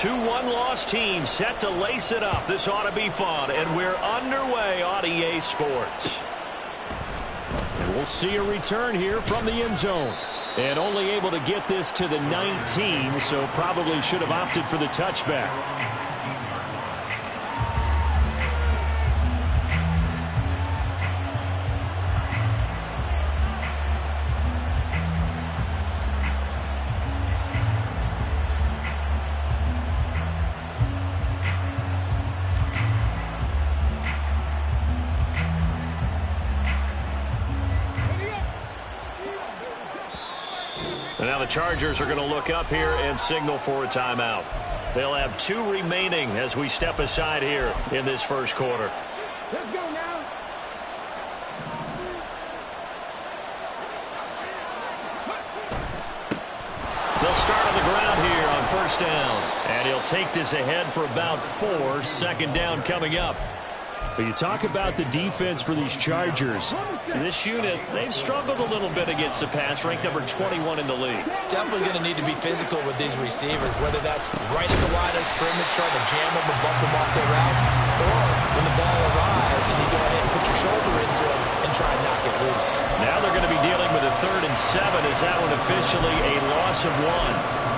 Two one-loss teams set to lace it up. This ought to be fun, and we're underway on EA Sports. And we'll see a return here from the end zone. And only able to get this to the 19, so probably should have opted for the touchback. And now the Chargers are going to look up here and signal for a timeout. They'll have 2 remaining as we step aside here in this first quarter. Let's go now. They'll start on the ground here on first down. And he'll take this ahead for about 4. Second down coming up. But you talk about the defense for these Chargers. This unit, they've struggled a little bit against the pass, ranked number 21 in the league. Definitely going to need to be physical with these receivers, whether that's right at the line of scrimmage, trying to jam them and bump them off their routes, or when the ball arrives and you go ahead and put your shoulder into them and try and knock it loose. Now they're going to be dealing with a 3rd and 7. Is that one officially a loss of 1?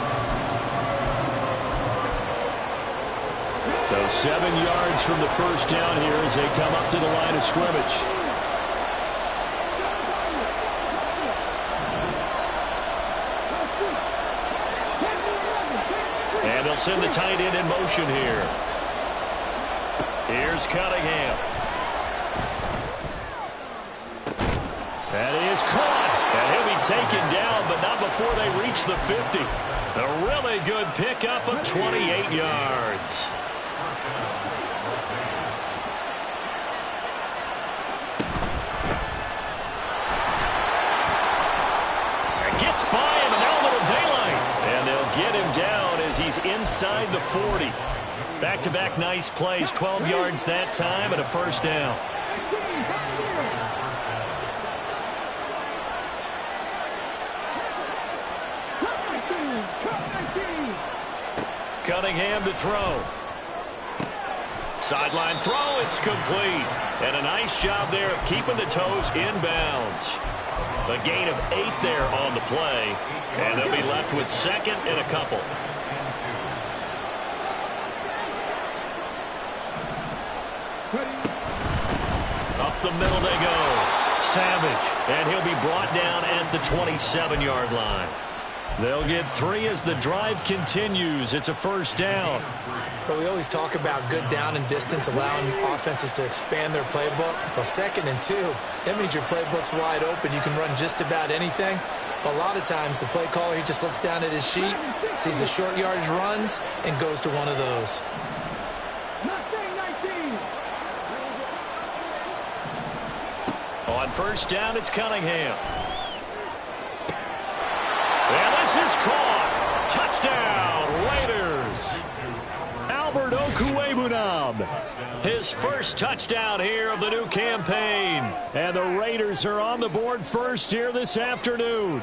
So 7 yards from the first down here as they come up to the line of scrimmage. And they'll send the tight end in motion here. Here's Cunningham. That is caught. And he'll be taken down, but not before they reach the 50. A really good pickup of 28 yards. Gets by him, and now a little daylight. And they'll get him down as he's inside the 40. Back-to-back nice plays, 12 yards that time and a first down. Cunningham to throw. Sideline throw, it's complete. And a nice job there of keeping the toes inbounds. A gain of 8 there on the play, and they'll be left with 2nd and a couple. Up the middle they go. Savage, and he'll be brought down at the 27-yard line. They'll get 3 as the drive continues. It's a first down. But we always talk about good down and distance, allowing offenses to expand their playbook. Well, 2nd and 2, that means your playbook's wide open. You can run just about anything. But a lot of times, the play caller, he just looks down at his sheet, sees the short yardage runs, and goes to one of those. On first down, it's Cunningham. And this is caught. Touchdown, Raiders. Albert Okwuegbunam, his first touchdown here of the new campaign. And the Raiders are on the board first here this afternoon.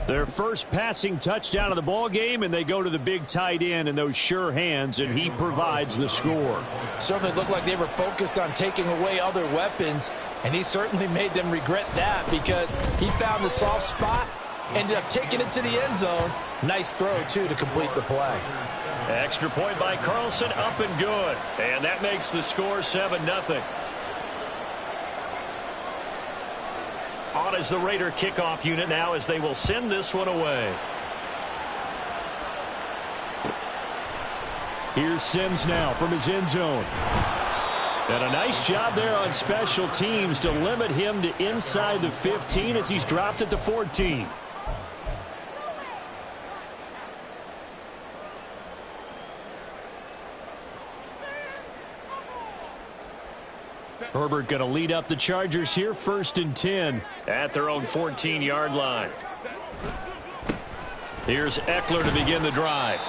Their first passing touchdown of the ball game, and they go to the big tight end in those sure hands, and he provides the score. Certainly looked like they were focused on taking away other weapons, and he certainly made them regret that because he found the soft spot, ended up taking it to the end zone. Nice throw, too, to complete the play. Extra point by Carlson, up and good. And that makes the score 7-0. On is the Raider kickoff unit now as they will send this one away. Here's Sims now from his end zone. And a nice job there on special teams to limit him to inside the 15 as he's dropped at the 14. Herbert going to lead up the Chargers here, 1st and 10 at their own 14-yard line. Here's Eckler to begin the drive.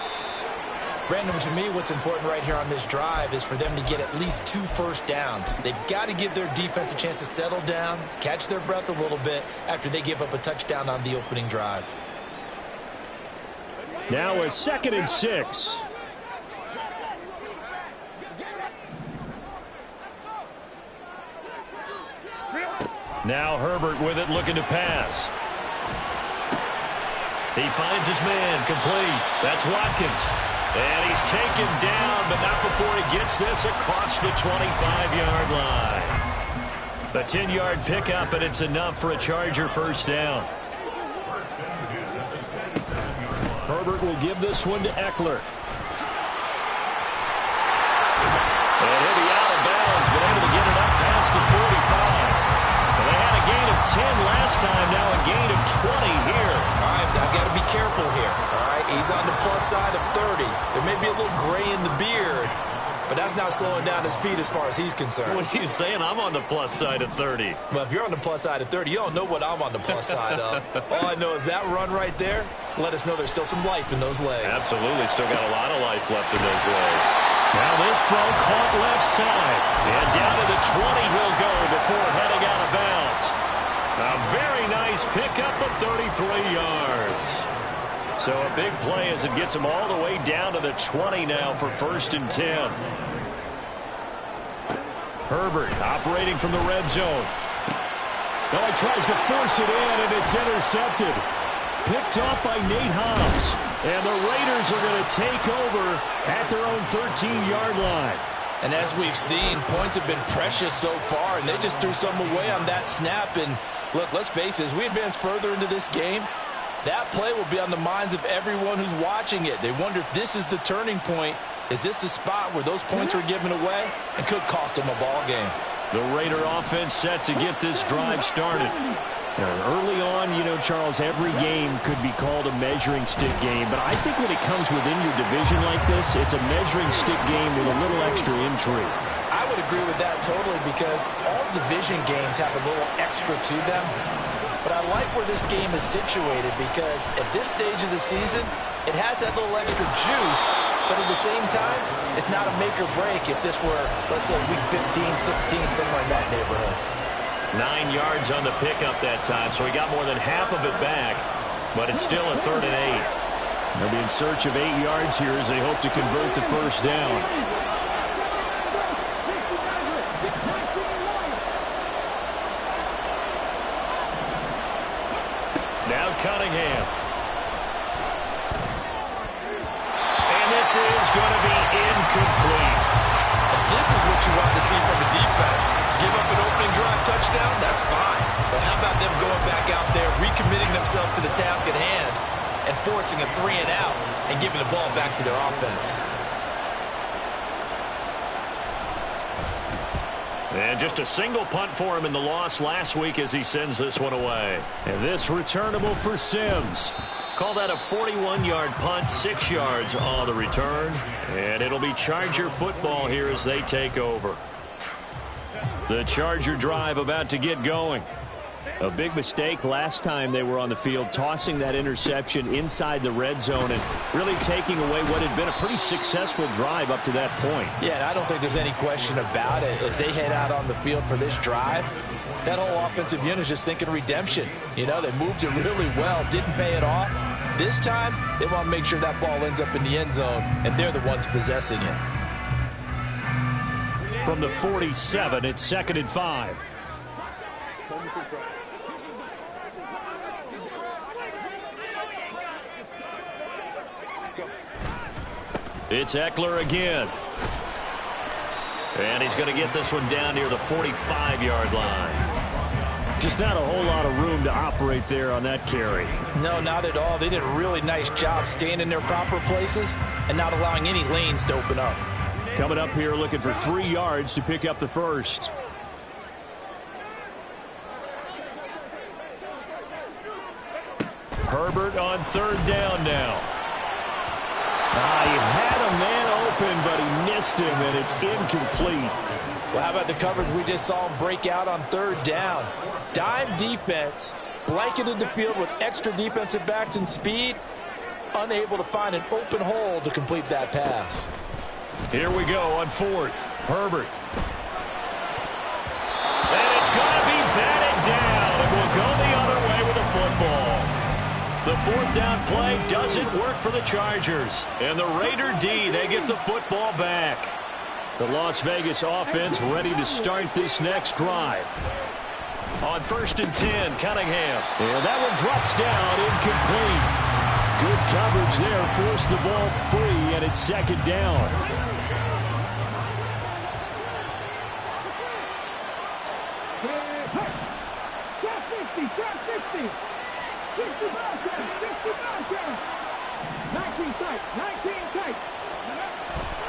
Brandon, to me, what's important right here on this drive is for them to get at least 2 first downs. They've got to give their defense a chance to settle down, catch their breath a little bit after they give up a touchdown on the opening drive. Now a 2nd and 6. Now Herbert with it, looking to pass. He finds his man, complete. That's Watkins. And he's taken down, but not before he gets this across the 25-yard line. A 10-yard pickup, and it's enough for a Charger first down. Herbert will give this one to Eckler. And he'll be out of bounds, but able to get it up past the 45. They had a gain of 10 last time, now a gain of 20 here. All right, I've got to be careful here. All right, he's on the plus side of 30. There may be a little gray in the beard, but that's not slowing down his speed as far as he's concerned. What are you saying? I'm on the plus side of 30. Well, if you're on the plus side of 30, you don't know what I'm on the plus side of. All I know is that run right there let us know there's still some life in those legs. Absolutely, still got a lot of life left in those legs. Now this throw caught left side. And down to the 20 he'll go before heading out of bounds. A very nice pickup of 33 yards. So a big play as it gets him all the way down to the 20 now for 1st and 10. Herbert operating from the red zone. Now he tries to force it in, and it's intercepted. Picked off by Nate Hobbs. And the Raiders are going to take over at their own 13-yard line. And as we've seen, points have been precious so far, and they just threw some away on that snap. And look, let's face it, as we advance further into this game, that play will be on the minds of everyone who's watching it. They wonder if this is the turning point. Is this the spot where those points are given away and could cost them a ball game? The Raider offense set to get this drive started. Early on, you know, Charles, every game could be called a measuring stick game. But I think when it comes within your division like this, it's a measuring stick game with a little extra intrigue. I would agree with that totally because all division games have a little extra to them. But I like where this game is situated because at this stage of the season, it has that little extra juice. But at the same time, it's not a make or break if this were, let's say, week 15, 16, somewhere in that neighborhood. 9 yards on the pickup that time, so he got more than half of it back, but it's still a 3rd and 8. They'll be in search of 8 yards here as they hope to convert the first down. Now Cunningham. And this is going to be incomplete. This is what you want to see from the defense. Give up an opening drive touchdown, that's fine. But how about them going back out there, recommitting themselves to the task at hand, and forcing a 3 and out, and giving the ball back to their offense. And just a single punt for him in the loss last week as he sends this one away. And this returnable for Sims. Call that a 41-yard punt, 6 yards on the return. And it'll be Charger football here as they take over. The Charger drive about to get going. A big mistake last time they were on the field, tossing that interception inside the red zone and really taking away what had been a pretty successful drive up to that point. Yeah, and I don't think there's any question about it. As they head out on the field for this drive, that whole offensive unit is just thinking redemption. You know, they moved it really well, didn't pay it off. This time, they want to make sure that ball ends up in the end zone, and they're the ones possessing it. From the 47, it's 2nd and 5. It's Eckler again. And he's going to get this one down near the 45-yard line. Just not a whole lot of room to operate there on that carry. No, not at all. They did a really nice job staying in their proper places and not allowing any lanes to open up. Coming up here looking for 3 yards to pick up the first. Herbert on 3rd down now. He had a man open, but he missed him, and it's incomplete. Well, how about the coverage we just saw him break out on 3rd down? Dime defense, blanketed the field with extra defensive backs and speed, unable to find an open hole to complete that pass. Here we go on 4th. Herbert. And it's going to be batted down, and we'll go the other way with the football. The fourth down play doesn't work for the Chargers. And the Raider D, they get the football back. The Las Vegas offense ready to start this next drive. On 1st and 10, Cunningham. And that one drops down, incomplete. Good coverage there, forced the ball free, and it's 2nd down.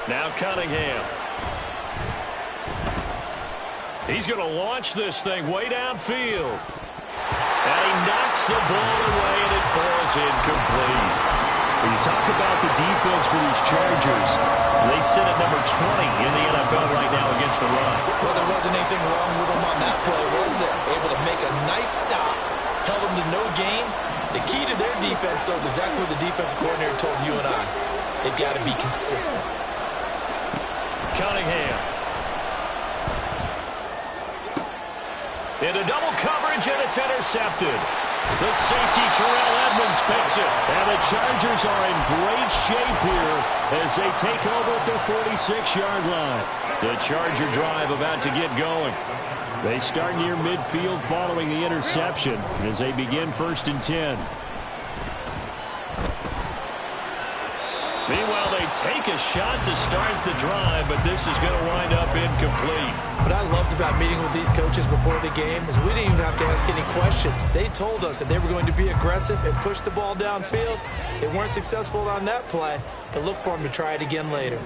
Now Cunningham. He's going to launch this thing way downfield. And he knocks the ball away, and it falls incomplete. When you talk about the defense for these Chargers, they sit at number 20 in the NFL right now against the run. Well, there wasn't anything wrong with them on that play, was there? Able to make a nice stop. Held them to no gain. The key to their defense, though, is exactly what the defensive coordinator told you and I. They've got to be consistent. Cunningham. Into double coverage, and it's intercepted. The safety, Terrell Edmonds, picks it. And the Chargers are in great shape here as they take over at their 46-yard line. The Charger drive about to get going. They start near midfield following the interception as they begin 1st and 10. Meanwhile, they take a shot to start the drive, but this is going to wind up incomplete. What I loved about meeting with these coaches before the game is we didn't even have to ask any questions. They told us that they were going to be aggressive and push the ball downfield. They weren't successful on that play, but look for them to try it again later.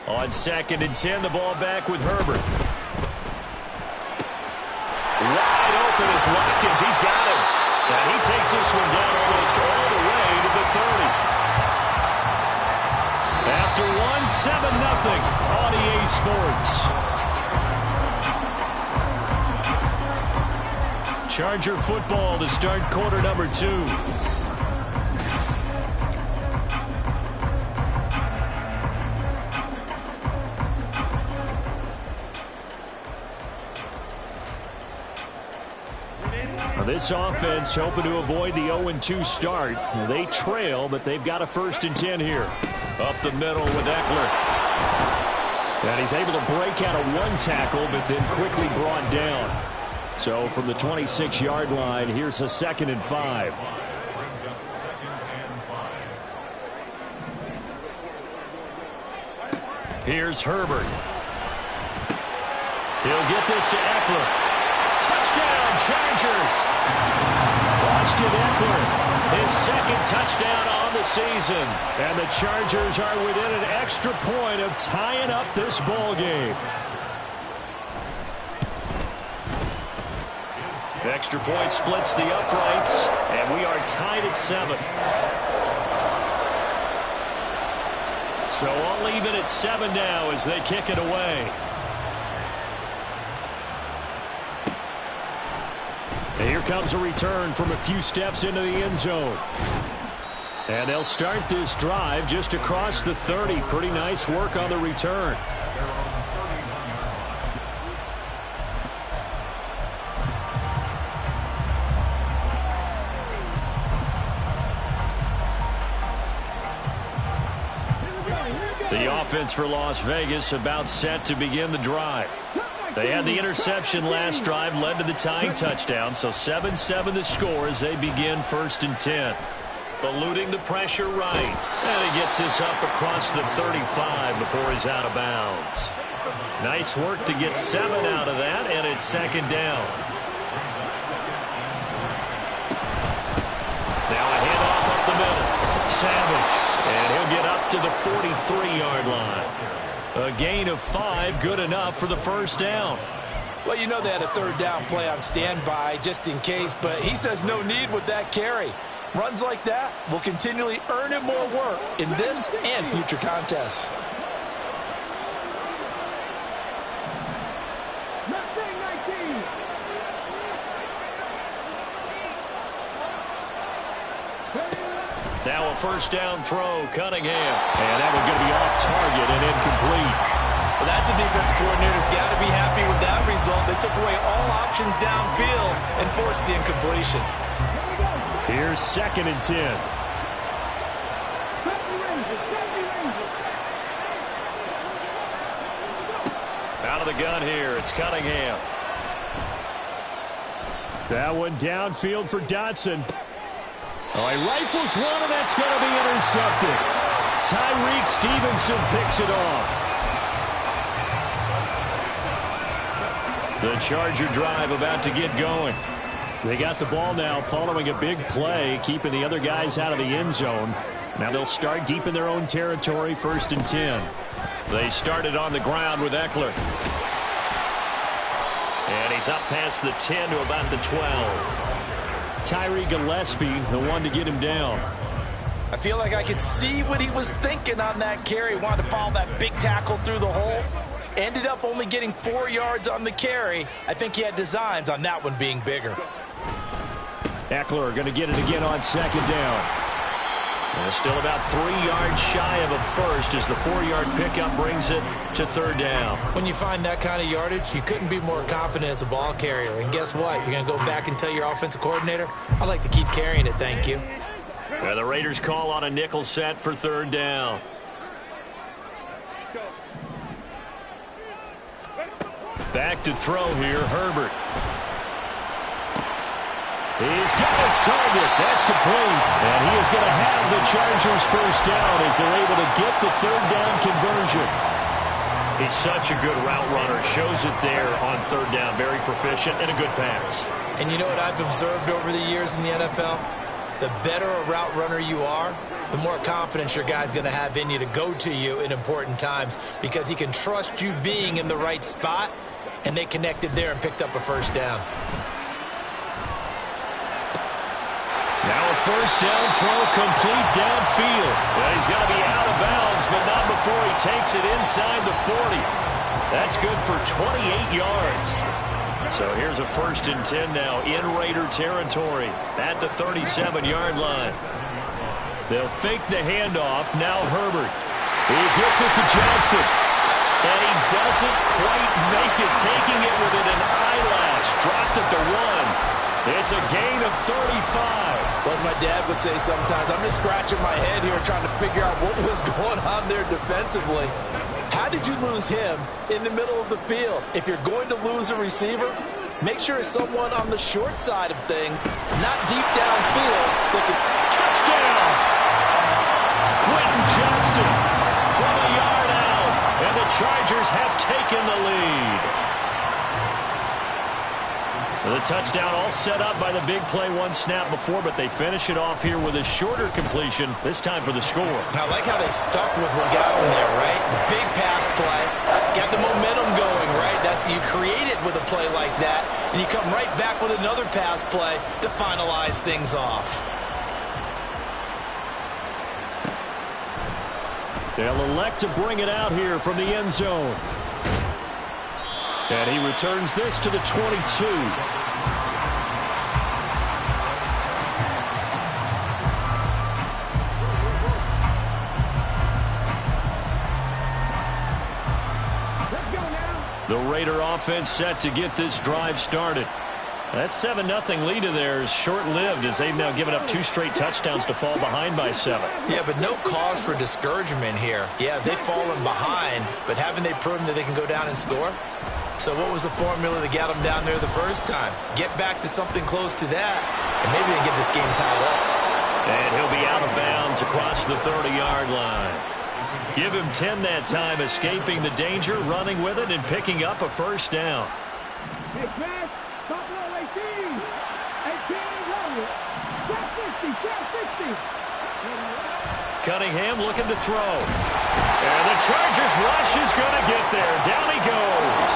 On 2nd and 10, the ball back with Herbert. Wide open is Watkins. He's got him. And he takes this one down almost all the way to the 30. After one, 7-0 on EA Sports. Charger football to start quarter number 2. This offense hoping to avoid the 0-2 start. They trail, but they've got a 1st and 10 here. Up the middle with Eckler. And he's able to break out of one tackle, but then quickly brought down. So from the 26-yard line, here's a 2nd and 5. Here's Herbert. He'll get this to Eckler. Touchdown, Chargers. Austin Eckler, his 2nd touchdown on the season. And the Chargers are within an extra point of tying up this ball game. Extra point splits the uprights, and we are tied at 7. So all even at 7 now as they kick it away. And here comes a return from a few steps into the end zone. And they'll start this drive just across the 30. Pretty nice work on the return. The offense for Las Vegas about set to begin the drive. They had the interception last drive, led to the tying touchdown, so 7-7 the score as they begin 1st and 10. Eluding the pressure right, and he gets this up across the 35 before he's out of bounds. Nice work to get 7 out of that, and it's 2nd down. Now a handoff up the middle. Savage, and he'll get up to the 43-yard line. A gain of 5, good enough for the 1st down. Well, you know they had a 3rd down play on standby just in case, but he says no need with that carry. Runs like that will continually earn him more work in this and future contests. Now a 1st down throw, Cunningham. And that one going to be off target and incomplete. Well, that's a defensive coordinator's got to be happy with that result. They took away all options downfield and forced the incompletion. Here's 2nd and 10. Out of the gun here, it's Cunningham. That one downfield for Dotson. Oh, he rifles one, and that's going to be intercepted. Tyreek Stevenson picks it off. The Charger drive about to get going. They got the ball now following a big play, keeping the other guys out of the end zone. Now they'll start deep in their own territory, 1st and 10. They started on the ground with Eckler. And he's up past the 10 to about the 12. Tyree Gillespie, the one to get him down. I feel like I could see what he was thinking on that carry. Wanted to follow that big tackle through the hole. Ended up only getting 4 yards on the carry. I think he had designs on that one being bigger. Eckler going to get it again on 2nd down. And still about 3 yards shy of a first as the 4-yard pickup brings it to 3rd down. When you find that kind of yardage, you couldn't be more confident as a ball carrier. And guess what? You're going to go back and tell your offensive coordinator, I'd like to keep carrying it, thank you. Well, the Raiders call on a nickel set for 3rd down. Back to throw here, Herbert. He's got his target. That's complete. And he is going to have the Chargers 1st down as they're able to get the 3rd down conversion. He's such a good route runner. Shows it there on 3rd down. Very proficient and a good pass. And you know what I've observed over the years in the NFL? The better a route runner you are, the more confidence your guy's going to have in you to go to you in important times because he can trust you being in the right spot, and they connected there and picked up a 1st down. Now a 1st down throw complete downfield. Well, he's going to be out of bounds, but not before he takes it inside the 40. That's good for 28 yards. So here's a 1st and 10 now in Raider territory at the 37-yard line. They'll fake the handoff. Now Herbert. He gets it to Johnston. And he doesn't quite make it, taking it within an eyelash. Dropped at the 1. It's a gain of 35. Like my dad would say sometimes, I'm just scratching my head here trying to figure out what was going on there defensively. How did you lose him in the middle of the field? If you're going to lose a receiver, make sure it's someone on the short side of things, not deep downfield. That can touchdown! Quentin Johnston from a yard out, and the Chargers have taken the lead. The touchdown all set up by the big play, 1 snap before, but they finish it off here with a shorter completion, this time for the score. I like how they stuck with what got them there, right? The big pass play, got the momentum going, right? That's, you create it with a play like that, and you come right back with another pass play to finalize things off. They'll elect to bring it out here from the end zone. And he returns this to the 22. The Raider offense set to get this drive started. That 7-0 lead of theirs short-lived as they've now given up 2 straight touchdowns to fall behind by 7. Yeah, but no cause for discouragement here. Yeah, they've fallen behind, but haven't they proven that they can go down and score? So what was the formula that got them down there the first time? Get back to something close to that, and maybe they get this game tied up. And he'll be out of bounds across the 30-yard line. Give him 10 that time, escaping the danger, running with it, and picking up a 1st down. Cunningham looking to throw. And the Chargers rush is going to get there. Down he goes.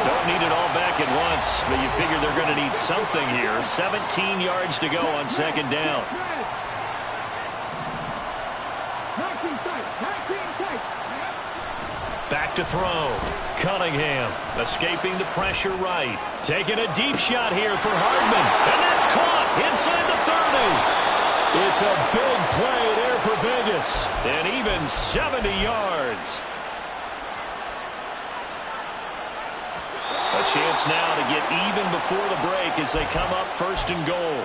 Don't need it all back at once, but you figure they're going to need something here. 17 yards to go on 2nd down. Back to throw. Cunningham escaping the pressure right. Taking a deep shot here for Hardman. And that's caught inside the 30. It's a big play there for Vegas. And even 70 yards. Chance now to get even before the break as they come up 1st and goal.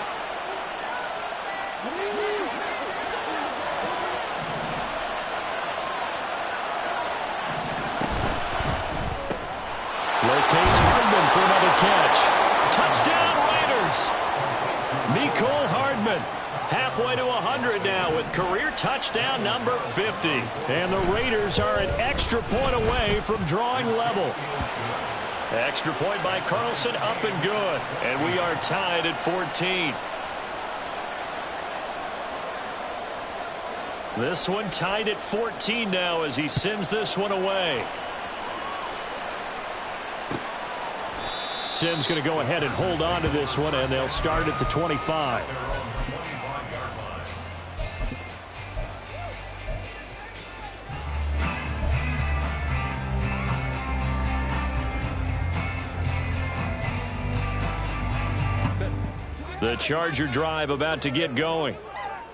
Locates Hardman for another catch. Touchdown Raiders. Mecole Hardman halfway to 100 now with career touchdown number 50. And the Raiders are an extra point away from drawing level. Extra point by Carlson, up and good. And we are tied at 14. This one tied at 14 now as he sends this one away. Sims going to go ahead and hold on to this one, and they'll start at the 25. The Charger drive about to get going.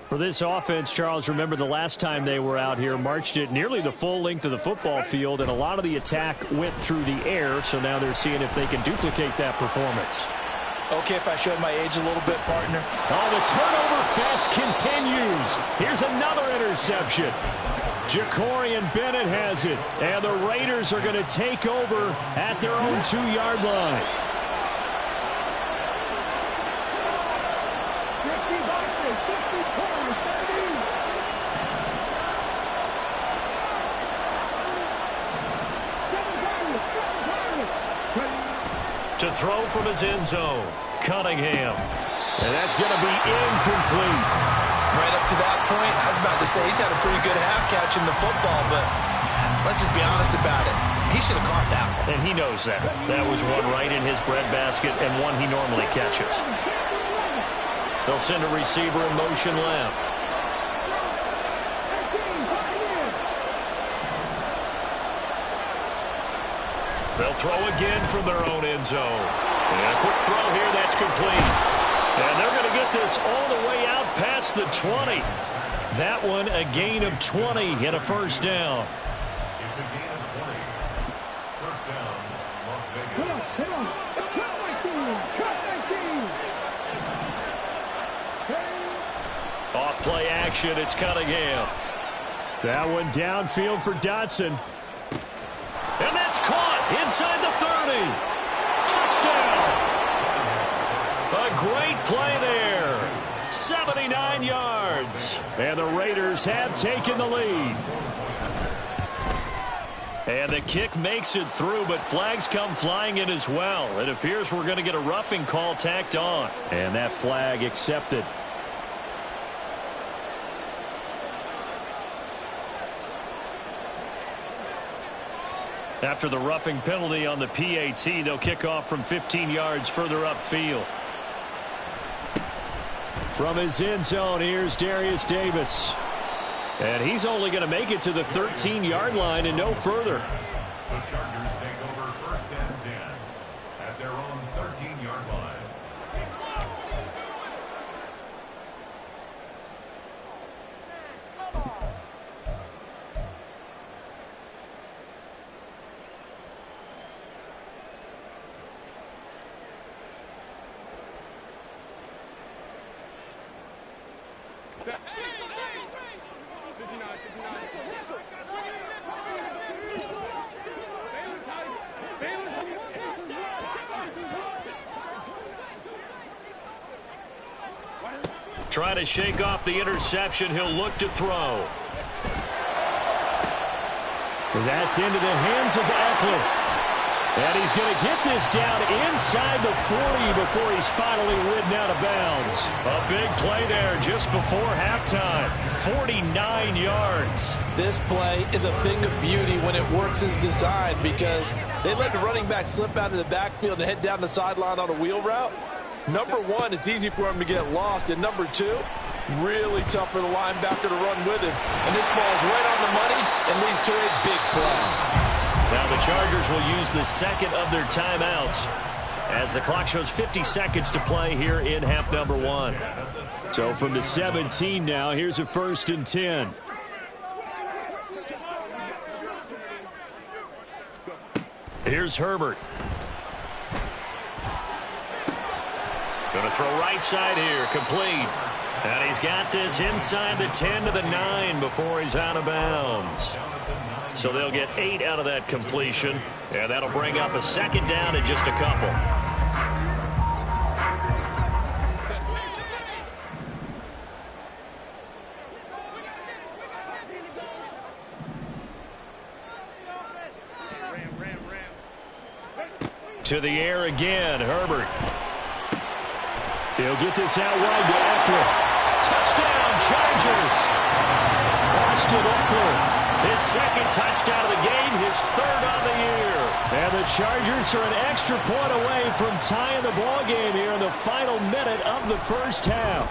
For this offense, Charles, remember the last time they were out here, marched it nearly the full length of the football field, and a lot of the attack went through the air, so now they're seeing if they can duplicate that performance. Okay, if I showed my age a little bit, partner. Oh, the turnover fest continues. Here's another interception. Jacorian Bennett has it, and the Raiders are going to take over at their own 2-yard line. To throw from his end zone, Cunningham. And that's going to be incomplete. Right up to that point, I was about to say he's had a pretty good half catching the football, but let's just be honest about it. He should have caught that one. And he knows that. That was one right in his breadbasket and one he normally catches. They'll send a receiver in motion left. They'll throw again from their own end zone. And a quick throw here, that's complete. And they're going to get this all the way out past the 20. That one a gain of 20 and a first down. It's a gain of 20. First down, Las Vegas. Off play action, it's Cunningham. That one downfield for Dotson. And that's caught inside the 30. Touchdown. A great play there. 79 yards. And the Raiders have taken the lead. And the kick makes it through, but flags come flying in as well. It appears we're going to get a roughing call tacked on. And that flag accepted. After the roughing penalty on the PAT, they'll kick off from 15 yards further upfield. From his end zone, here's Darius Davis. And he's only going to make it to the 13-yard line and no further. The Chargers take over 1st and 10 at their own 13-yard line. Trying to shake off the interception. He'll look to throw. That's into the hands of Eckler. And he's going to get this down inside the 40 before he's finally ridden out of bounds. A big play there just before halftime. 49 yards. This play is a thing of beauty when it works as designed because they let the running back slip out of the backfield and head down the sideline on a wheel route. Number one, it's easy for him to get lost. And number two, really tough for the linebacker to run with him. And this ball is right on the money and leads to a big play. Now the Chargers will use the second of their timeouts as the clock shows 50 seconds to play here in half number one. So from the 17 now, here's a 1st and 10. Here's Herbert. Going to throw right side here, complete. And he's got this inside the 10 to the 9 before he's out of bounds. So they'll get 8 out of that completion, and that'll bring up a second down in just a couple. To the air again, Herbert. He'll get this out wide to Eckler. Touchdown, Chargers. Austin Eckler, his second touchdown of the game, his third on the year. And the Chargers are an extra point away from tying the ball game here in the final minute of the first half.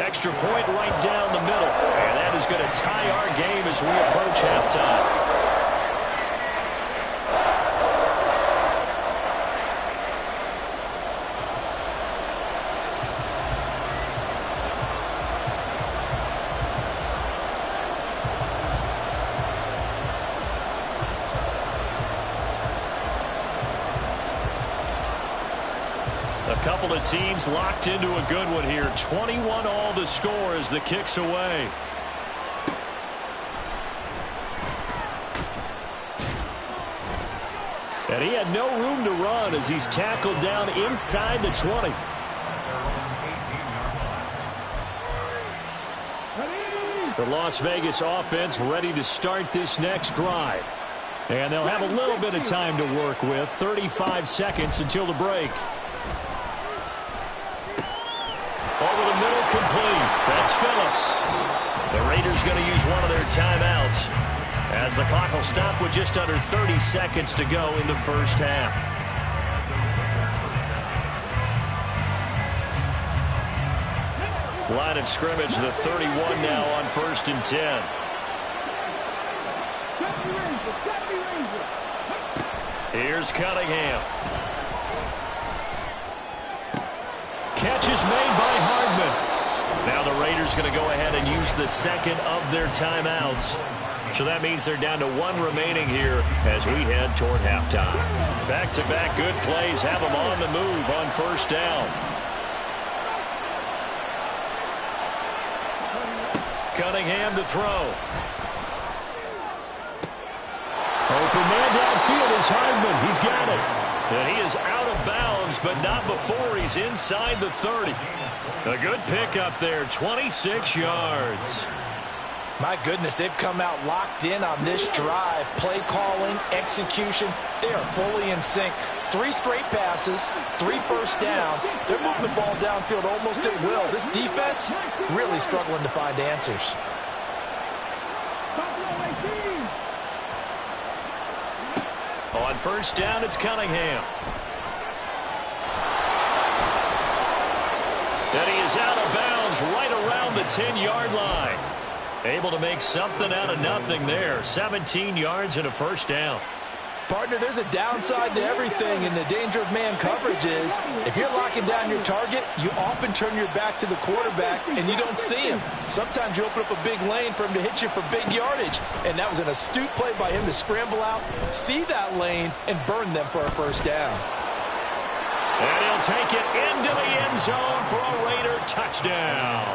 Extra point right down the middle. And that is going to tie our game as we approach halftime. Couple of teams locked into a good one here. 21 all the score as the kick's away. And he had no room to run as he's tackled down inside the 20. The Las Vegas offense ready to start this next drive. And they'll have a little bit of time to work with. 35 seconds until the break. Over the middle, complete. That's Phillips. The Raiders going to use one of their timeouts as the clock will stop with just under 30 seconds to go in the first half. Line of scrimmage, the 31 now on 1st and 10. Here's Cunningham. Catch is made by Hardman. Now the Raiders going to go ahead and use the second of their timeouts. So that means they're down to 1 remaining here as we head toward halftime. Back-to-back good plays have them on the move on 1st down. Cunningham to throw. Open man downfield is Hardman. He's got it. And he is out of bounds, but not before he's inside the 30. A good pickup there, 26 yards. My goodness, they've come out locked in on this drive. Play calling, execution, they are fully in sync. 3 straight passes, 3 first downs. They're moving the ball downfield almost at will. This defense really struggling to find answers. On 1st down, it's Cunningham. And he is out of bounds right around the 10-yard line. Able to make something out of nothing there. 17 yards and a 1st down. Partner, there's a downside to everything, and the danger of man coverage is if you're locking down your target, you often turn your back to the quarterback, and you don't see him. Sometimes you open up a big lane for him to hit you for big yardage, and that was an astute play by him to scramble out, see that lane, and burn them for a 1st down. And he'll take it into the end zone for a Raider touchdown.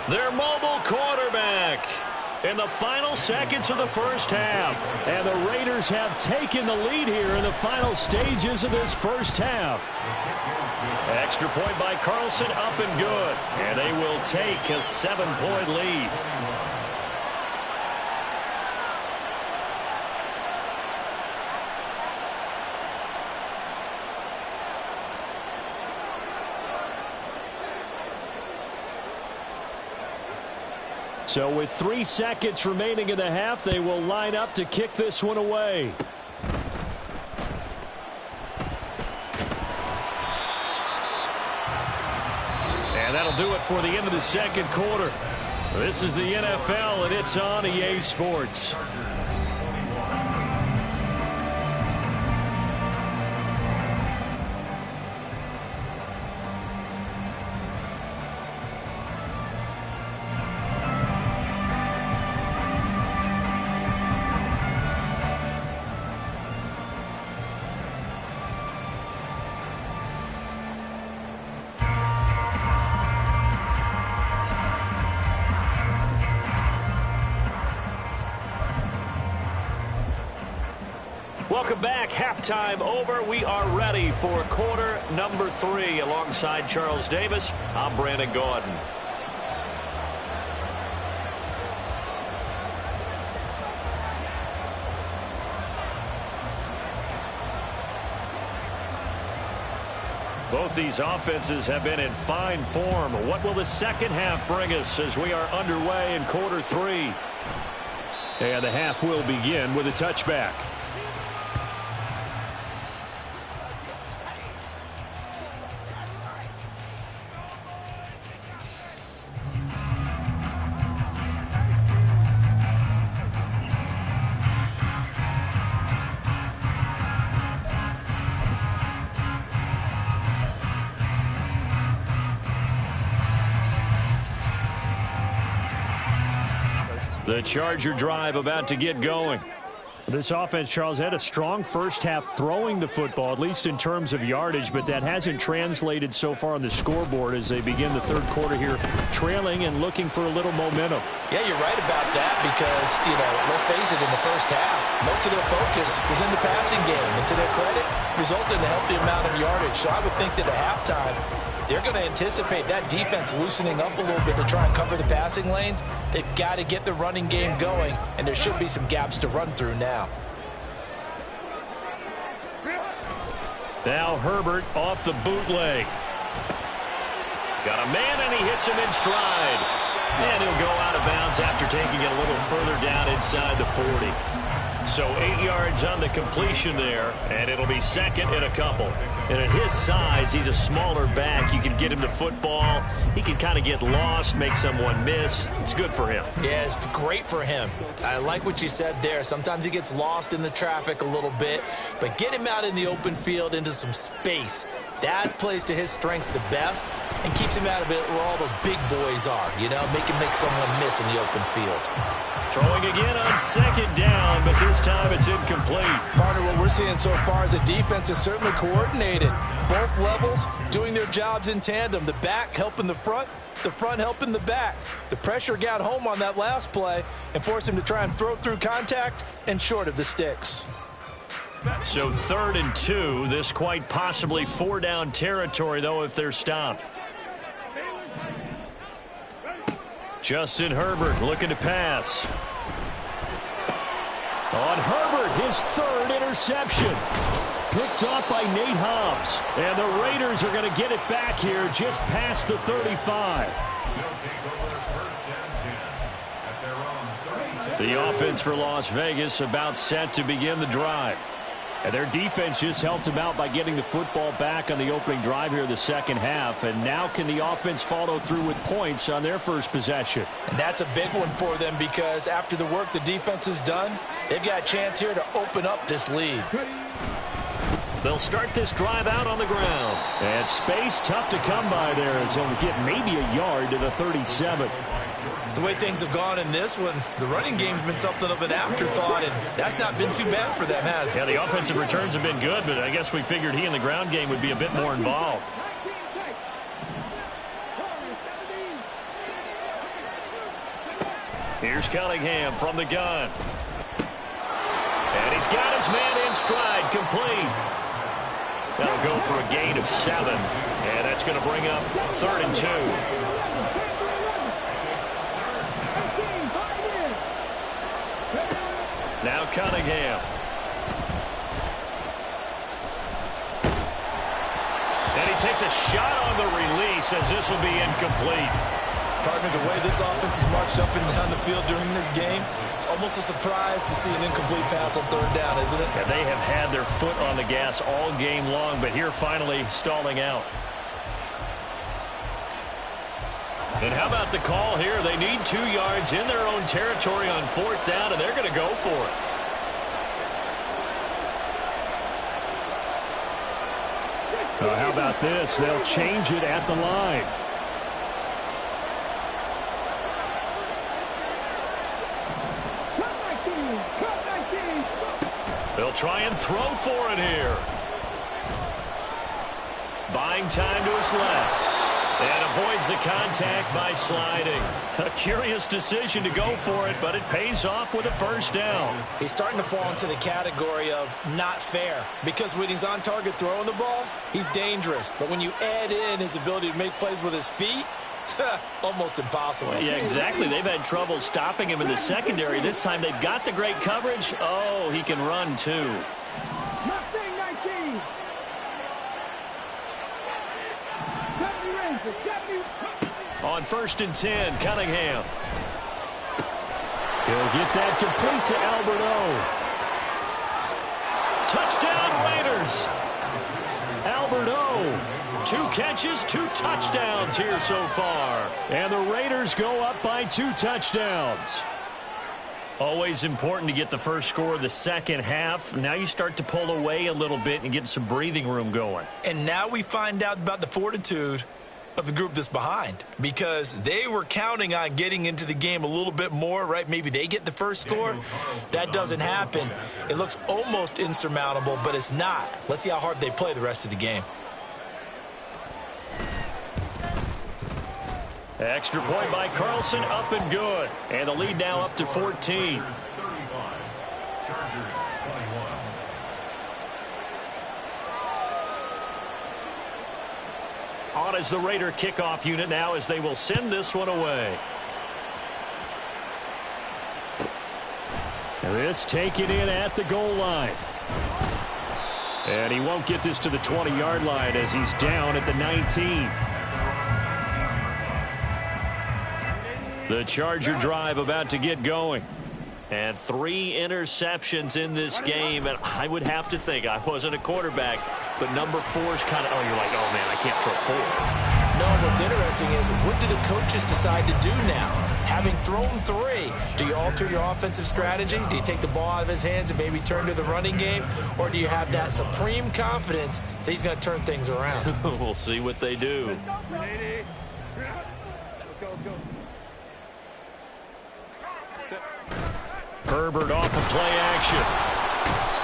Their mobile quarterback in the final seconds of the first half. And the Raiders have taken the lead here in the final stages of this first half. Extra point by Carlson, up and good. And they will take a 7-point lead. So with 3 seconds remaining in the half, they will line up to kick this one away. And that'll do it for the end of the second quarter. This is the NFL, and it's on EA Sports. Welcome back. Halftime over. We are ready for quarter number 3. Alongside Charles Davis, I'm Brandon Gaudin. Both these offenses have been in fine form. What will the second half bring us as we are underway in quarter 3? And the half will begin with a touchback. The Charger drive about to get going. This offense, Charles, had a strong first half throwing the football, at least in terms of yardage, but that hasn't translated so far on the scoreboard as they begin the third quarter here, trailing and looking for a little momentum. Yeah, you're right about that because, let's face it, in the first half, most of their focus was in the passing game, and to their credit, resulted in a healthy amount of yardage. So I would think that at halftime, they're going to anticipate that defense loosening up a little bit to try and cover the passing lanes. They've got to get the running game going, and there should be some gaps to run through now. Now Herbert off the bootleg. Got a man, and he hits him in stride. And he'll go out of bounds after taking it a little further down inside the 40. So 8 yards on the completion there, and it'll be second and a couple. And at his size, he's a smaller back. You can get him the football. He can kind of get lost, make someone miss. It's good for him. Yeah, it's great for him. I like what you said there. Sometimes he gets lost in the traffic a little bit, but get him out in the open field into some space. That plays to his strengths the best and keeps him out of it where all the big boys are, make him make someone miss in the open field. Throwing again on second down, but this time it's incomplete. Partner, what we're seeing so far is the defense is certainly coordinated. Both levels doing their jobs in tandem. The back helping the front helping the back. The pressure got home on that last play and forced him to try and throw through contact and short of the sticks. So 3rd and 2. This quite possibly 4-down territory, though, if they're stopped. Justin Herbert looking to pass. On Herbert, his 3rd interception. Picked off by Nate Hobbs. And the Raiders are going to get it back here just past the 35. The offense for Las Vegas about set to begin the drive. And their defense just helped them out by getting the football back on the opening drive here in the second half. And now can the offense follow through with points on their first possession? And that's a big one for them because after the work the defense has done, they've got a chance here to open up this lead. They'll start this drive out on the ground. And space tough to come by there as they'll get maybe a yard to the 37. The way things have gone in this one, the running game's been something of an afterthought, and that's not been too bad for them, has it? Yeah, the offensive returns have been good, but I guess we figured he in the ground game would be a bit more involved. Here's Cunningham from the gun. And he's got his man in stride, complete. That'll go for a gain of 7, and that's going to bring up 3rd and 2. Now Cunningham. And he takes a shot on the release as this will be incomplete. Partner, the way this offense has marched up and down the field during this game, it's almost a surprise to see an incomplete pass on 3rd down, isn't it? And they have had their foot on the gas all game long, but here finally stalling out. And how about the call here? They need 2 yards in their own territory on 4th down, and they're going to go for it. How about this? They'll change it at the line. They'll try and throw for it here. Buying time to his left. And avoids the contact by sliding. A curious decision to go for it, but it pays off with a first down. He's starting to fall into the category of not fair, because when he's on target throwing the ball, he's dangerous. But when you add in his ability to make plays with his feet, almost impossible. Yeah, exactly. They've had trouble stopping him in the secondary. This time they've got the great coverage. Oh, he can run too. On 1st and 10, Cunningham. He'll get that complete to Albert O. Touchdown Raiders. Albert O. 2 catches, 2 touchdowns here so far. And the Raiders go up by 2 touchdowns. Always important to get the first score of the second half. Now you start to pull away a little bit and get some breathing room going. And now we find out about the fortitude of the group that's behind, because they were counting on getting into the game a little bit more, right? Maybe they get the first score. That doesn't happen. It looks almost insurmountable, but it's not. Let's see how hard they play the rest of the game. Extra point by Carlson, up and good. And the lead now up to 14. 35. Chargers 21. On is the Raider kickoff unit now as they will send this one away. This taken in at the goal line. And he won't get this to the 20-yard line as he's down at the 19. The Charger drive about to get going. And 3 interceptions in this game. And I would have to think, I wasn't a quarterback, but number 4's kind of, oh, you're like, oh, man, I can't throw 4. No, what's interesting is, what do the coaches decide to do now? Having thrown 3, do you alter your offensive strategy? Do you take the ball out of his hands and maybe turn to the running game? Or do you have that supreme confidence that he's going to turn things around? We'll see what they do. Herbert off of play action.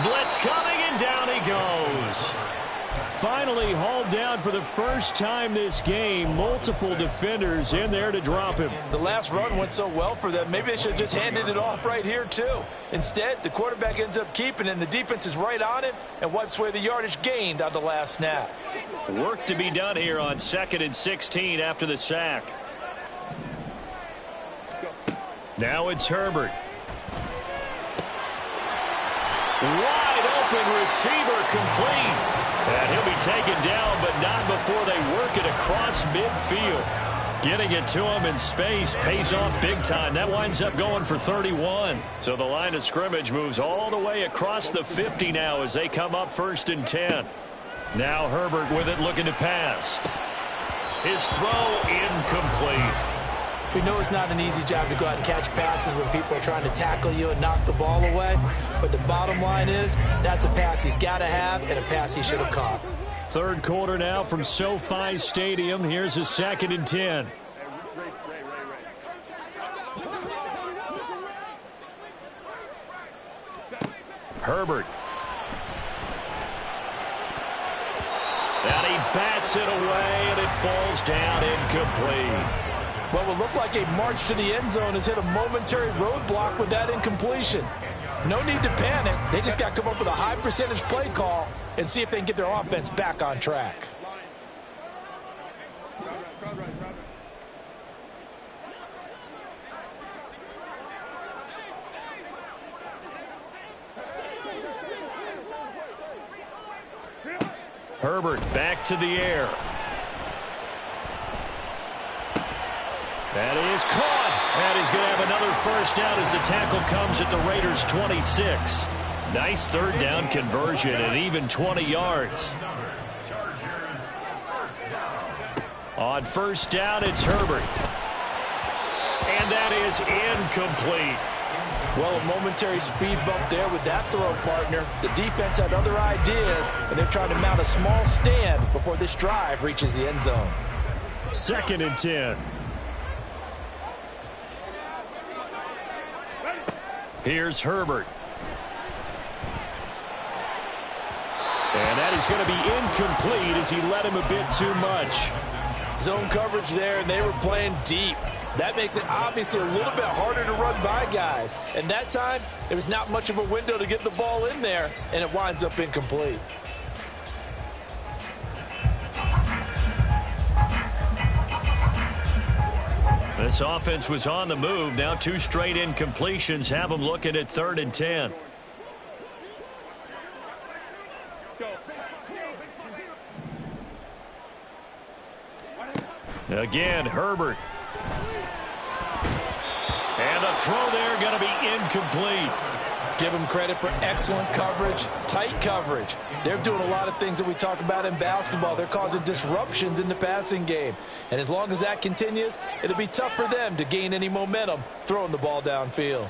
Blitz coming, and down he goes. Finally hauled down for the first time this game. Multiple defenders in there to drop him. The last run went so well for them. Maybe they should have just handed it off right here, too. Instead, the quarterback ends up keeping it, and the defense is right on him and wipes away the yardage gained on the last snap. Work to be done here on 2nd and 16 after the sack. Now it's Herbert. Wide open receiver complete. And he'll be taken down, but not before they work it across midfield. Getting it to him in space pays off big time. That winds up going for 31. So the line of scrimmage moves all the way across the 50 now as they come up 1st and 10. Now Herbert with it, looking to pass. His throw incomplete. We know it's not an easy job to go out and catch passes when people are trying to tackle you and knock the ball away. But the bottom line is, that's a pass he's got to have and a pass he should have caught. 3rd quarter now from SoFi Stadium. Here's a 2nd and 10. Herbert. And he bats it away, and it falls down incomplete. What will look like a march to the end zone has hit a momentary roadblock with that incompletion. No need to panic. They just got to come up with a high percentage play call and see if they can get their offense back on track. Herbert back to the air. That is caught. And he's going to have another first down as the tackle comes at the Raiders' 26. Nice 3rd down conversion and even 20 yards. On 1st down, it's Herbert. And that is incomplete. Well, a momentary speed bump there with that throw, partner. The defense had other ideas, and they're trying to mount a small stand before this drive reaches the end zone. 2nd and 10. Here's Herbert. And that is going to be incomplete as he led him a bit too much. Zone coverage there, and they were playing deep. That makes it obviously a little bit harder to run by guys. And that time, there was not much of a window to get the ball in there, and it winds up incomplete. This offense was on the move. Now 2 straight incompletions have them looking at 3rd and 10. Again, Herbert. And the throw there going to be incomplete. Give them credit for excellent coverage, tight coverage. They're doing a lot of things that we talk about in basketball. They're causing disruptions in the passing game. And as long as that continues, it'll be tough for them to gain any momentum throwing the ball downfield.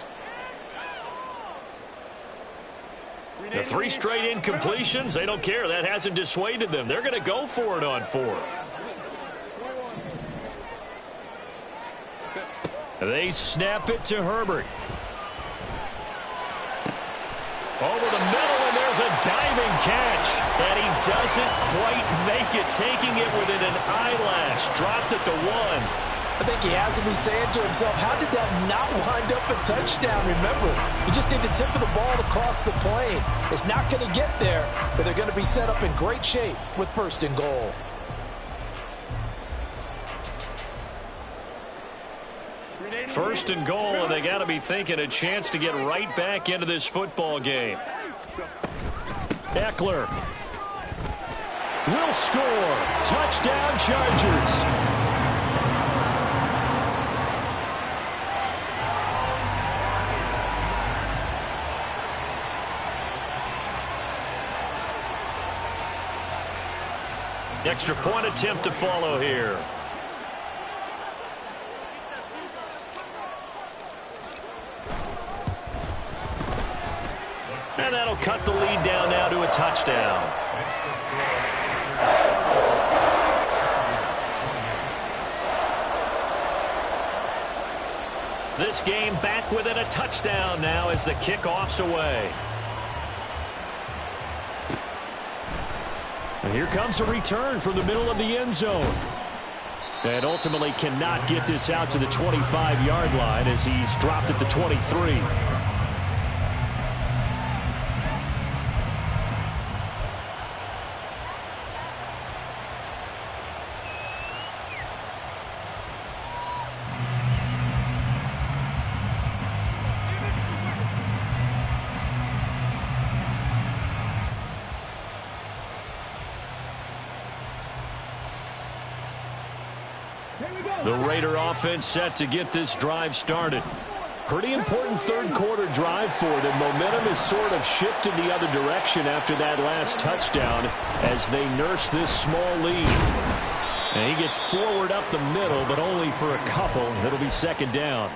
The 3 straight incompletions, they don't care. That hasn't dissuaded them. They're going to go for it on 4th. They snap it to Herbert. Over the middle, and there's a diving catch. And he doesn't quite make it, taking it within an eyelash. Dropped at the 1. I think he has to be saying to himself, how did that not wind up a touchdown? Remember, you just need the tip of the ball to cross the plane. It's not going to get there, but they're going to be set up in great shape with 1st and goal. First and goal, and they got to be thinking a chance to get right back into this football game. Eckler will score. Touchdown, Chargers. Extra point attempt to follow here. And that'll cut the lead down now to a touchdown. This game back within a touchdown now as the kickoff's away. And here comes a return from the middle of the end zone. And ultimately cannot get this out to the 25-yard line as he's dropped at the 23. The Raider offense set to get this drive started. Pretty important 3rd quarter drive for them. Momentum has sort of shifted the other direction after that last touchdown as they nurse this small lead. And he gets forward up the middle, but only for a couple. It'll be 2nd down.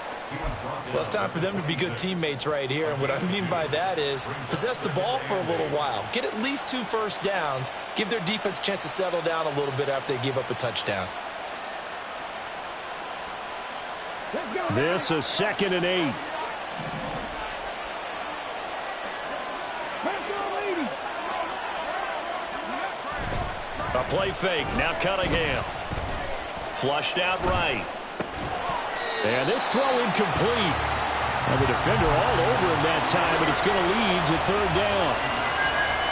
Well, it's time for them to be good teammates right here. And what I mean by that is possess the ball for a little while. Get at least 2 first downs. Give their defense a chance to settle down a little bit after they give up a touchdown. This is 2nd and 8. A play fake. Now Cunningham. Flushed out right. And this throw incomplete. And the defender all over him that time, but it's going to lead to 3rd down.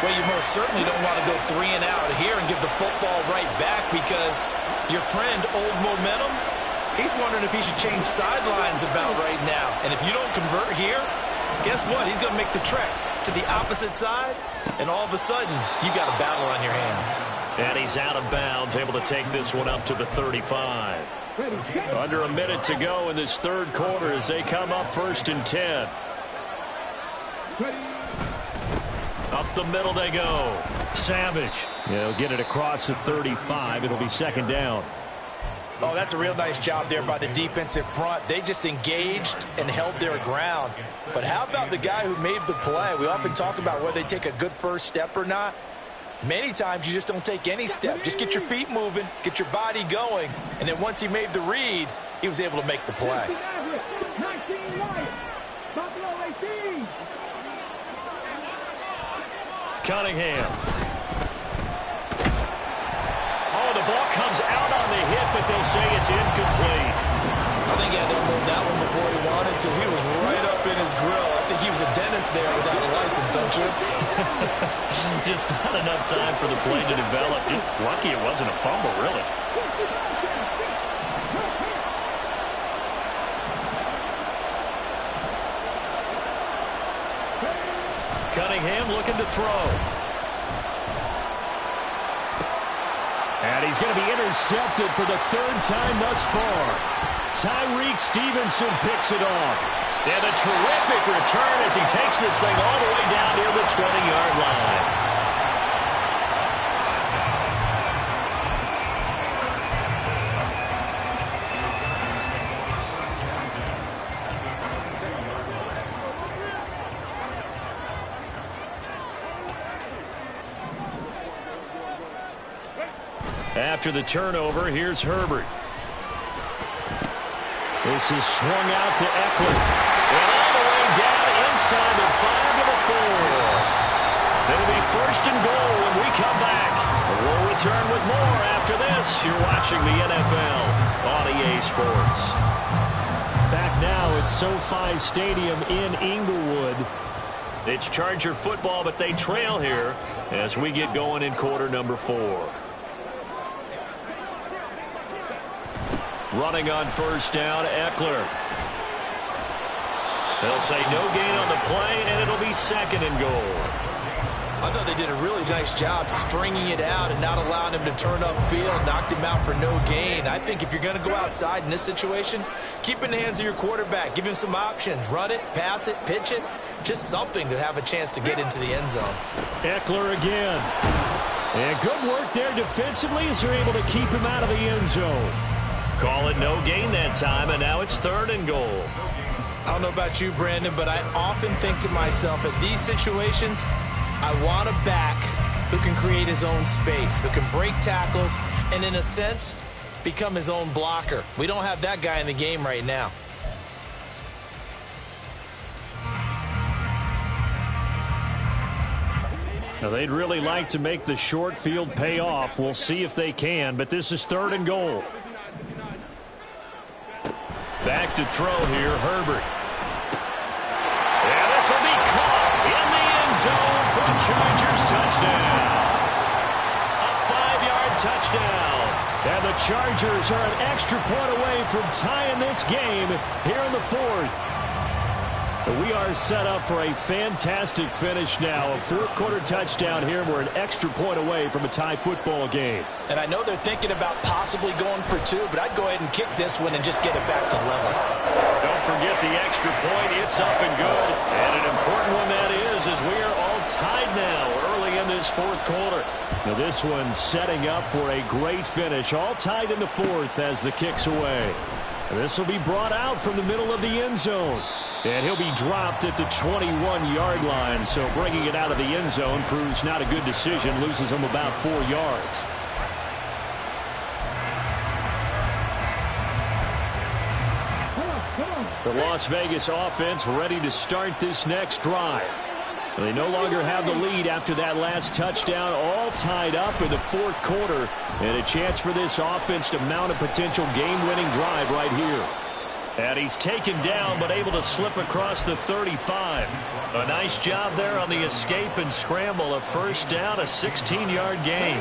Well, you most certainly don't want to go 3 and out here and give the football right back because your friend, Old Momentum, he's wondering if he should change sidelines about right now. And if you don't convert here, guess what? He's going to make the trek to the opposite side, and all of a sudden, you've got a battle on your hands. And he's out of bounds, able to take this one up to the 35. Under a minute to go in this 3rd quarter as they come up 1st and 10. Up the middle they go. Savage. He'll get it across the 35. It'll be 2nd down. Oh, that's a real nice job there by the defensive front. They just engaged and held their ground. But how about the guy who made the play? We often talk about whether they take a good first step or not. Many times you just don't take any step. Just get your feet moving, get your body going, and then once he made the read, he was able to make the play. Cunningham. Oh, the ball comes out on the hit, but say it's incomplete. I think he had to unload that one before he wanted to. He was right up in his grill. I think he was a dentist there without a license, don't you? Just not enough time for the play to develop. Just lucky it wasn't a fumble, really. Cunningham looking to throw. And he's going to be intercepted for the third time thus far. Tyreek Stevenson picks it off. And a terrific return as he takes this thing all the way down near the 20-yard line. After the turnover, here's Herbert. This is swung out to Eckler. And all the way down inside the 5 to the 4. It'll be first and goal when we come back. We'll return with more after this. You're watching the NFL on EA Sports. Back now at SoFi Stadium in Inglewood. It's Charger football, but they trail here as we get going in quarter number 4. Running on first down, Eckler. They'll say no gain on the play, and it'll be second and goal. I thought they did a really nice job stringing it out and not allowing him to turn upfield, knocked him out for no gain. I think if you're going to go outside in this situation, keep it in the hands of your quarterback. Give him some options. Run it, pass it, pitch it. Just something to have a chance to get into the end zone. Eckler again. And good work there defensively as they're able to keep him out of the end zone. Call it no gain that time, and now it's third and goal. I don't know about you, Brandon, but I often think to myself, at these situations, I want a back who can create his own space, who can break tackles, and in a sense, become his own blocker. We don't have that guy in the game right now. Now, they'd really like to make the short field pay off. We'll see if they can, but this is third and goal. Back to throw here, Herbert. And this will be caught in the end zone for a Chargers touchdown. A 5-yard touchdown. And the Chargers are an extra point away from tying this game here in the 4th. We are set up for a fantastic finish now. A fourth-quarter touchdown here. We're an extra point away from a tie football game. And I know they're thinking about possibly going for 2, but I'd go ahead and kick this one and just get it back to level. Don't forget the extra point. It's up and good. And an important one that is, as we are all tied now early in this fourth quarter. Now this one setting up for a great finish. All tied in the 4th as the kick's away. And this will be brought out from the middle of the end zone. And he'll be dropped at the 21-yard line. So bringing it out of the end zone proves not a good decision. Loses him about 4 yards. The Las Vegas offense ready to start this next drive. They no longer have the lead after that last touchdown. All tied up in the 4th quarter. And a chance for this offense to mount a potential game-winning drive right here. And he's taken down, but able to slip across the 35. A nice job there on the escape and scramble. A first down, a 16-yard gain.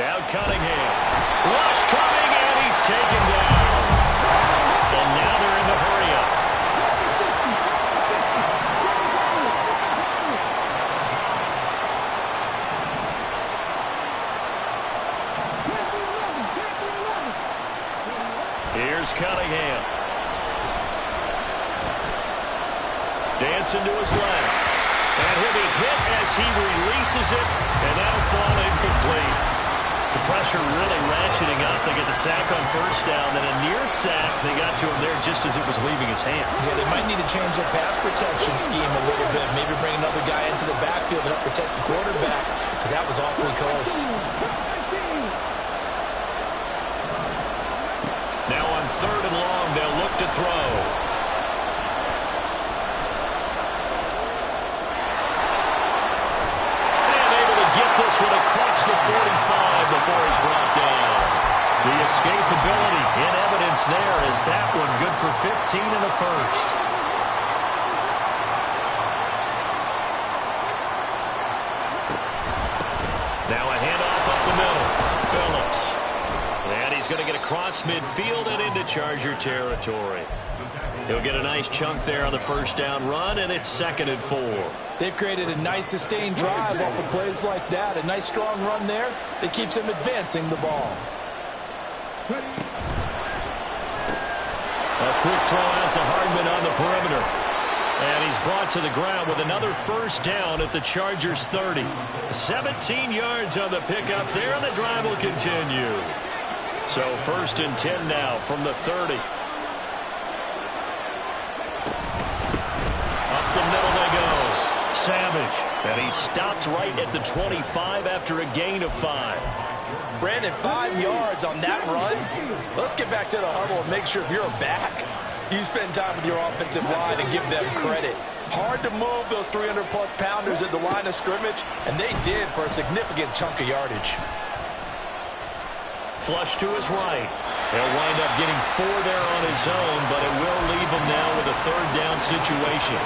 Now Cunningham. Rush coming, and he's taken down. And now they're in the hurry-up. Here's Cunningham. Dancing to his left. And he'll be hit as he releases it. And that'll fall incomplete. The pressure really ratcheting up. They get the sack on first down. Then a near sack. They got to him there just as it was leaving his hand. Yeah, they might need to change their pass protection scheme a little bit. Maybe bring another guy into the backfield to help protect the quarterback, because that was awfully close. Now on third and long, they'll look to throw. first. Now a handoff up the middle. Phillips. And he's going to get across midfield and into Charger territory. He'll get a nice chunk there on the first down run, and it's 2nd and 4. They've created a nice sustained drive off of plays like that. A nice strong run there that keeps them advancing the ball. A quick throw out to Hardman on the perimeter. And he's brought to the ground with another first down at the Chargers' 30. 17 yards on the pickup there, and the drive will continue. So 1st and 10 now from the 30. Up the middle they go. Savage. And he stopped right at the 25 after a gain of 5. Brandon, 5 yards on that run. Let's get back to the huddle and make sure if you're a back, you spend time with your offensive line and give them credit. Hard to move those 300-plus pounders at the line of scrimmage, and they did for a significant chunk of yardage. Flush to his right. He'll wind up getting 4 there on his own, but it will leave him now with a 3rd down situation.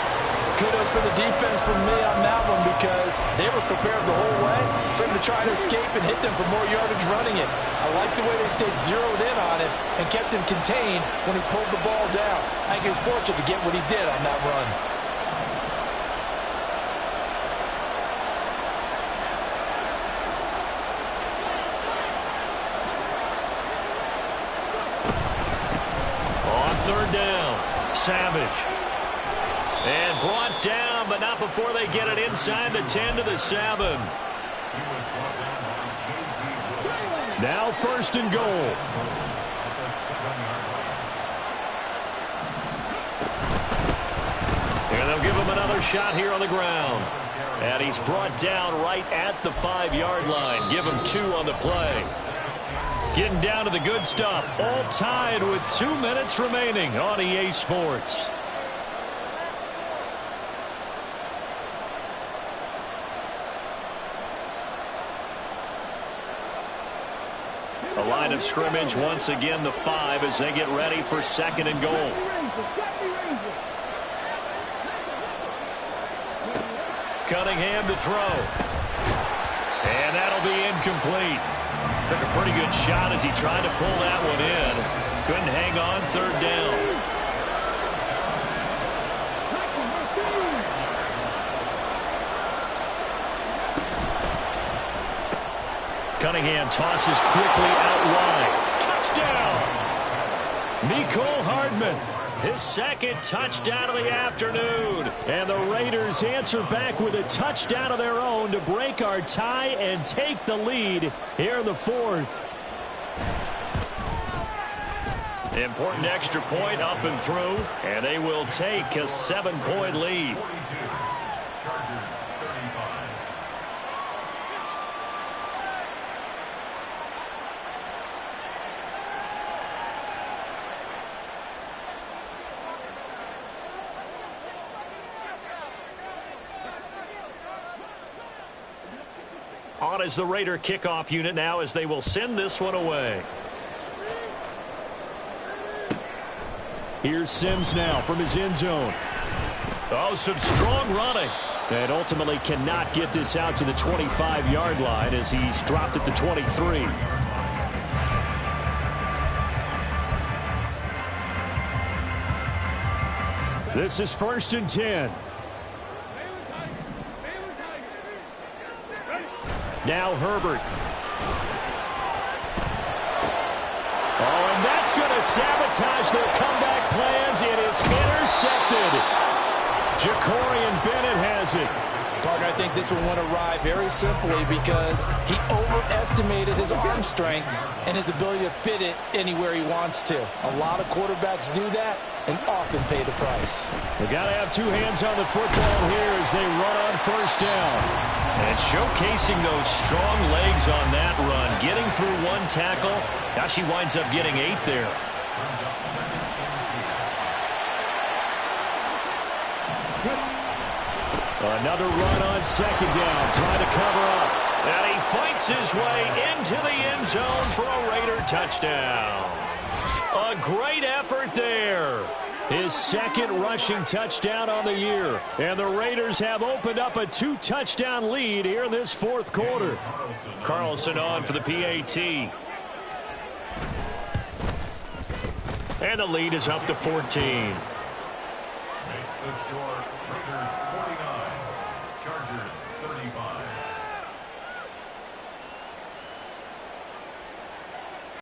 Kudos for the defense from me on that one because they were prepared the whole way for him to try to escape and hit them for more yardage running it. I like the way they stayed zeroed in on it and kept him contained when he pulled the ball down. I think he was fortunate to get what he did on that run. On 3rd down, Savage. And brought down, but not before they get it inside the 10 to the 7. Now 1st and goal. And they'll give him another shot here on the ground. And he's brought down right at the 5-yard line. Give him 2 on the play. Getting down to the good stuff. All tied with 2 minutes remaining on EA Sports. The line of scrimmage once again the 5 as they get ready for 2nd and goal. Cunningham to throw. And that'll be incomplete. Took a pretty good shot as he tried to pull that one in. Couldn't hang on 3rd down. Cunningham tosses quickly out wide. Touchdown! Mecole Hardman, his 2nd touchdown of the afternoon. And the Raiders answer back with a touchdown of their own to break our tie and take the lead here in the 4th. Important extra point up and through, and they will take a 7-point lead. On is the Raider kickoff unit now as they will send this one away. Here's Sims now from his end zone. Oh, some strong running. And ultimately cannot get this out to the 25-yard line as he's dropped at the 23. This is 1st and 10. Now Herbert. Oh, and that's going to sabotage their comeback plans. It is intercepted. Jacorian Bennett has it. Partner, I think this one went awry very simply because he overestimated his arm strength and his ability to fit it anywhere he wants to. A lot of quarterbacks do that and often pay the price. They got to have 2 hands on the football here as they run on 1st down. And showcasing those strong legs on that run. Getting through 1 tackle. Gosh, he winds up getting 8 there. Another run on 2nd down. Trying to cover up. And he fights his way into the end zone for a Raider touchdown. A great effort there. His second rushing touchdown on the year. And the Raiders have opened up a 2-touchdown lead here in this fourth quarter. Carlson on for the PAT. And the lead is up to 14. Makes the score Raiders 49, Chargers 35.